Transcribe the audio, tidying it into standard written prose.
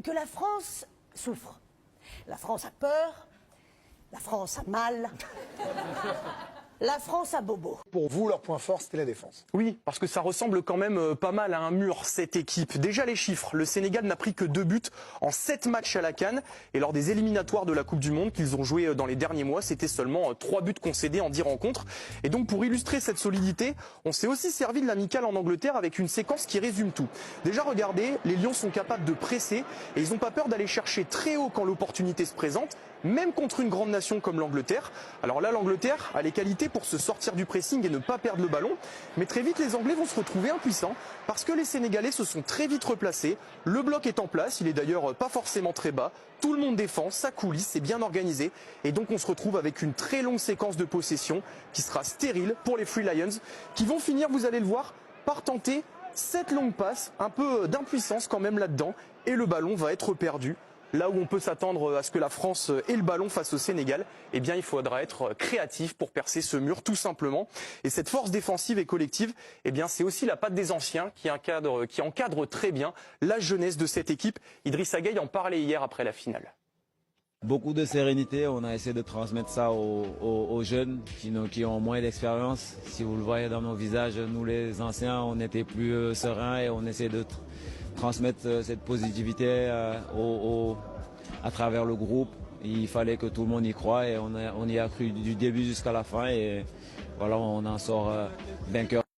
que la France souffre. La France a peur, la France a mal, la France a bobo. Pour vous, leur point fort, c'était la défense. Oui, parce que ça ressemble quand même pas mal à un mur, cette équipe. Déjà les chiffres, le Sénégal n'a pris que 2 buts en 7 matchs à la CAN. Et lors des éliminatoires de la Coupe du Monde qu'ils ont joué dans les derniers mois, c'était seulement 3 buts concédés en 10 rencontres. Et donc pour illustrer cette solidité, on s'est aussi servi de l'amicale en Angleterre avec une séquence qui résume tout. Déjà regardez, les Lions sont capables de presser et ils n'ont pas peur d'aller chercher très haut quand l'opportunité se présente, même contre une grande nation comme l'Angleterre. Alors là, l'Angleterre a les qualités pour se sortir du pressing et ne pas perdre le ballon. Mais très vite, les Anglais vont se retrouver impuissants parce que les Sénégalais se sont très vite replacés. Le bloc est en place, il est d'ailleurs pas forcément très bas. Tout le monde défend, ça coulisse, c'est bien organisé. Et donc on se retrouve avec une très longue séquence de possession qui sera stérile pour les Free Lions, qui vont finir, vous allez le voir, par tenter 7 longues passes, un peu d'impuissance quand même là-dedans. Et le ballon va être perdu. Là où on peut s'attendre à ce que la France ait le ballon face au Sénégal, eh bien il faudra être créatif pour percer ce mur tout simplement. Et cette force défensive et collective, eh bien c'est aussi la patte des anciens qui encadre très bien la jeunesse de cette équipe. Idrissa Gueye en parlait hier après la finale. Beaucoup de sérénité, on a essayé de transmettre ça aux jeunes qui ont moins d'expérience. Si vous le voyez dans nos visages, nous les anciens, on était plus sereins et on essaie de transmettre cette positivité à travers le groupe. Il fallait que tout le monde y croie et on y a cru du début jusqu'à la fin et voilà, on en sort vainqueur.